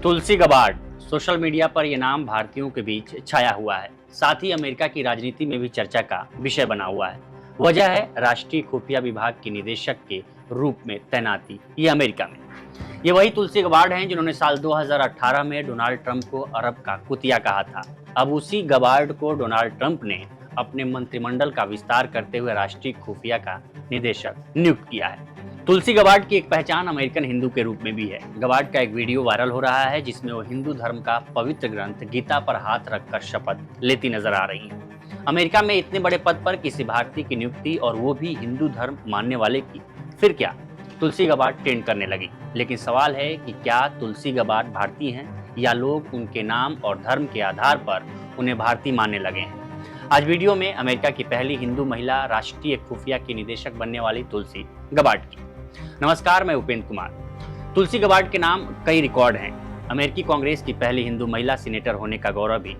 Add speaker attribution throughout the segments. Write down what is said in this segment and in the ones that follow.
Speaker 1: तुलसी Gabbard. Social media पर यह नाम भारतीयों के बीच छाया हुआ है, साथ ही अमेरिका की राजनीति में भी चर्चा का विषय बना हुआ है। वजह है राष्ट्रीय खुफिया विभाग के निदेशक के रूप में तैनाती ये अमेरिका में। ये वही तुलसी गबार्ड हैं जिन्होंने साल 2018 में डोनाल्ड ट्रंप को अरब का कुतिया कहा था। अब उसी गबार्ड को डोनाल्ड ट्रंप ने अपने मंत्रिमंडल का विस्तार करते हुए राष्ट्रीय खुफिया का निदेशक नियुक्त किया है। तुलसी गबार्ड की एक पहचान अमेरिकन हिंदू के रूप में भी है। गबार्ड का एक वीडियो वायरल हो रहा है जिसमें वो हिंदू धर्म का पवित्र ग्रंथ गीता पर हाथ रखकर शपथ लेती नजर आ रही हैं। अमेरिका में इतने बड़े पद पर किसी भारतीय की नियुक्ति और वो भी हिंदू धर्म मानने वाले की, फिर क्या तुलसी गबार्ड ट्रेंड करने लगी। लेकिन सवाल है कि क्या तुलसी गबार्ड भारतीय हैं या लोग उनके नाम और धर्म के आधार पर उन्हें भारतीय मानने लगे हैं। आज वीडियो में अमेरिका की पहली हिंदू महिला राष्ट्रीय खुफिया की निदेशक बनने वाली तुलसी गबार्ड की। नमस्कार, मैं उपेंद्र कुमार। तुलसी गबार्ड के नाम कई रिकॉर्ड हैं। अमेरिकी कांग्रेस की पहली हिंदू महिला सीनेटर होने का गौरव भी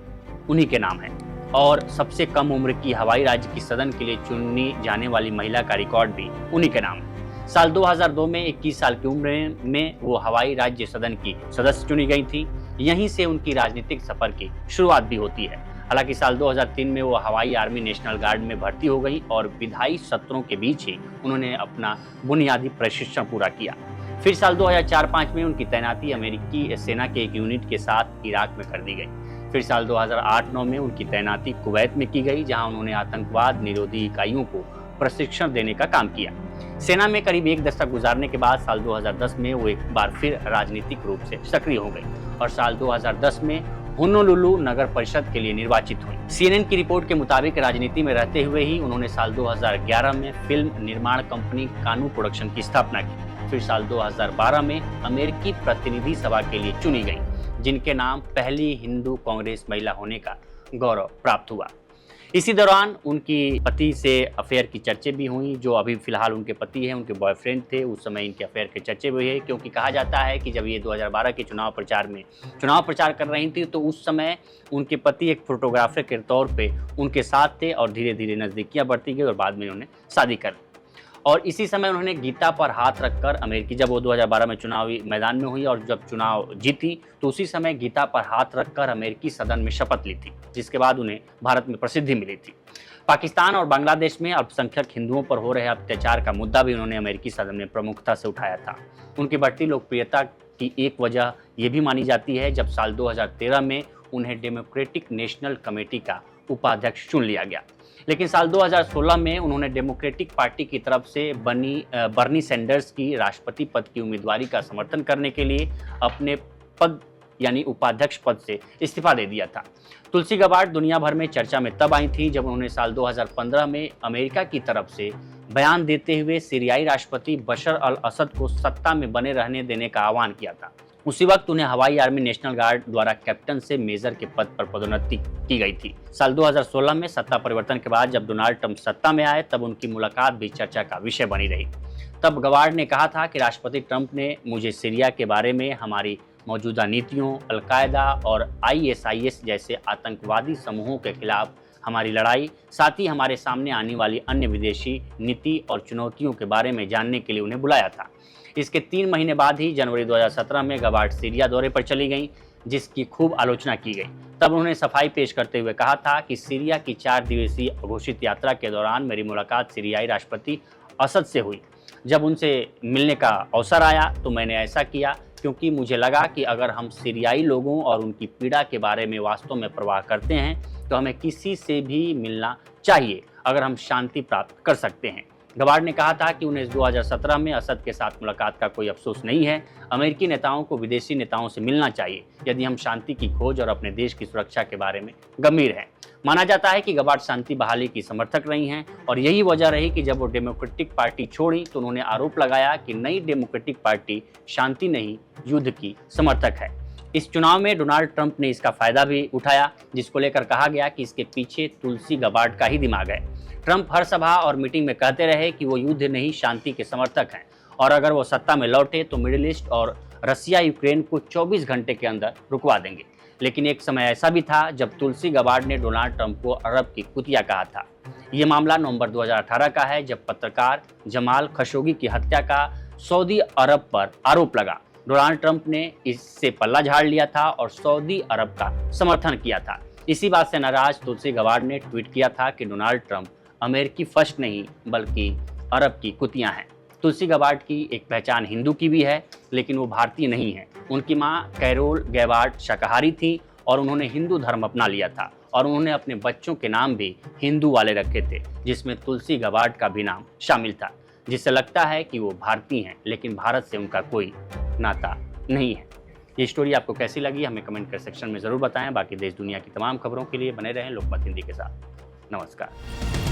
Speaker 1: उन्हीं के नाम है और सबसे कम उम्र की हवाई राज्य की सदन के लिए चुनी जाने वाली महिला का रिकॉर्ड भी उन्हीं के नाम है। साल 2002 में 21 साल की उम्र में वो हवाई राज्य सदन की सदस्य चुनी गई थी। यहीं से उनकी राजनीतिक सफर की शुरुआत भी होती है। हालांकि साल 2003 में वो हवाई आर्मी नेशनल गार्ड में भर्ती हो गई और विधायी सत्रों के बीच ही उन्होंने अपना बुनियादी प्रशिक्षण पूरा किया। फिर साल 2004-05 में उनकी तैनाती अमेरिकी सेना के एक यूनिट के साथ इराक में कर दी गई। फिर साल 2008-09 में उनकी तैनाती कुवैत में की गई, जहां उन्होंने आतंकवाद निरोधी इकाइयों को प्रशिक्षण देने का काम किया। सेना में करीब एक दशक गुजारने के बाद साल 2010 में वो एक बार फिर राजनीतिक रूप से सक्रिय हो गई और साल 2010 में होनोलुलु नगर परिषद के लिए निर्वाचित हुई। CNN की रिपोर्ट के मुताबिक राजनीति में रहते हुए ही उन्होंने साल 2011 में फिल्म निर्माण कंपनी कानू प्रोडक्शन की स्थापना की। फिर साल 2012 में अमेरिकी प्रतिनिधि सभा के लिए चुनी गई, जिनके नाम पहली हिंदू कांग्रेस महिला होने का गौरव प्राप्त हुआ। इसी दौरान उनकी पति से अफेयर की चर्चे भी हुई। जो अभी फिलहाल उनके पति हैं, उनके बॉयफ्रेंड थे, उस समय इनके अफेयर के चर्चे भी हुए, क्योंकि कहा जाता है कि जब ये 2012 के चुनाव प्रचार कर रही थी तो उस समय उनके पति एक फोटोग्राफर के तौर पे उनके साथ थे और धीरे धीरे नज़दीकियाँ बढ़ती गई और बाद में उन्होंने शादी कर ली। और इसी समय उन्होंने गीता पर हाथ रखकर अमेरिकी, जब वो 2012 में चुनावी मैदान में हुई और जब चुनाव जीती तो उसी समय गीता पर हाथ रखकर अमेरिकी सदन में शपथ ली थी, जिसके बाद उन्हें भारत में प्रसिद्धि मिली थी। पाकिस्तान और बांग्लादेश में अल्पसंख्यक हिंदुओं पर हो रहे अत्याचार का मुद्दा भी उन्होंने अमेरिकी सदन में प्रमुखता से उठाया था। उनकी बढ़ती लोकप्रियता की एक वजह यह भी मानी जाती है जब साल 2013 में उन्हें डेमोक्रेटिक नेशनल कमेटी का उपाध्यक्ष चुन लिया गया। लेकिन साल 2016 में उन्होंने डेमोक्रेटिक पार्टी की तरफ से बर्नी सैंडर्स की राष्ट्रपति पद की उम्मीदवारी का समर्थन करने के लिए अपने पद यानी उपाध्यक्ष पद से इस्तीफा दे दिया था। तुलसी गबार्ड दुनिया भर में चर्चा में तब आई थी जब उन्होंने साल 2015 में अमेरिका की तरफ से बयान देते हुए सीरियाई राष्ट्रपति बशर अल असद को सत्ता में बने रहने देने का आह्वान किया था। उसी वक्त उन्हें हवाई आर्मी नेशनल गार्ड द्वारा कैप्टन से मेजर के पद पर पदोन्नति की गई थी। साल 2016 में सत्ता परिवर्तन के बाद जब डोनाल्ड ट्रंप सत्ता में आए तब उनकी मुलाकात भी चर्चा का विषय बनी रही। तब गबार्ड ने कहा था कि राष्ट्रपति ट्रंप ने मुझे सीरिया के बारे में, हमारी मौजूदा नीतियों, अलकायदा और ISIS जैसे आतंकवादी समूहों के खिलाफ हमारी लड़ाई, साथ ही हमारे सामने आने वाली अन्य विदेशी नीति और चुनौतियों के बारे में जानने के लिए उन्हें बुलाया था। इसके 3 महीने बाद ही जनवरी 2017 में गबार्ड सीरिया दौरे पर चली गईं, जिसकी खूब आलोचना की गई। तब उन्होंने सफाई पेश करते हुए कहा था कि सीरिया की 4 दिवसीय घोषित यात्रा के दौरान मेरी मुलाकात सीरियाई राष्ट्रपति असद से हुई। जब उनसे मिलने का अवसर आया तो मैंने ऐसा किया क्योंकि मुझे लगा कि अगर हम सीरियाई लोगों और उनकी पीड़ा के बारे में वास्तव में परवाह करते हैं तो हमें किसी से भी मिलना चाहिए अगर हम शांति प्राप्त कर सकते हैं। गबार्ड ने कहा था कि उन्हें 2017 में असद के साथ मुलाकात का कोई अफसोस नहीं है। अमेरिकी नेताओं को विदेशी नेताओं से मिलना चाहिए यदि हम शांति की खोज और अपने देश की सुरक्षा के बारे में गंभीर हैं। माना जाता है कि गबार्ड शांति बहाली की समर्थक रही हैं और यही वजह रही कि जब वो डेमोक्रेटिक पार्टी छोड़ी तो उन्होंने आरोप लगाया कि नई डेमोक्रेटिक पार्टी शांति नहीं, युद्ध की समर्थक है। इस चुनाव में डोनाल्ड ट्रंप ने इसका फायदा भी उठाया, जिसको लेकर कहा गया कि इसके पीछे तुलसी गबार्ड का ही दिमाग है। ट्रंप हर सभा और मीटिंग में कहते रहे कि वो युद्ध नहीं, शांति के समर्थक हैं और अगर वो सत्ता में लौटे तो मिडिल ईस्ट और रसिया यूक्रेन को 24 घंटे के अंदर रुकवा देंगे। लेकिन एक समय ऐसा भी था जब तुलसी गबार्ड ने डोनाल्ड ट्रंप को अरब की कुतिया कहा था। ये मामला नवंबर 2018 का है जब पत्रकार जमाल खशोगी की हत्या का सऊदी अरब पर आरोप लगा। डोनाल्ड ट्रंप ने इससे पल्ला झाड़ लिया था और सऊदी अरब का समर्थन किया था। इसी बात से नाराज तुलसी गबार्ड ने ट्वीट किया था कि डोनाल्ड ट्रंप अमेरिकी फर्स्ट नहीं बल्कि अरब की कुतियां हैं। तुलसी गबार्ड की एक पहचान हिंदू की भी है, लेकिन वो भारतीय नहीं है। उनकी मां कैरोल गबार्ड शाकाहारी थी और उन्होंने हिंदू धर्म अपना लिया था और उन्होंने अपने बच्चों के नाम भी हिंदू वाले रखे थे, जिसमें तुलसी गबार्ड का भी नाम शामिल था, जिससे लगता है कि वो भारतीय हैं, लेकिन भारत से उनका कोई नाता नहीं है। ये स्टोरी आपको कैसी लगी हमें कमेंट कर सेक्शन में ज़रूर बताएं। बाकी देश दुनिया की तमाम खबरों के लिए बने रहें लोकमत हिंदी के साथ। नमस्कार।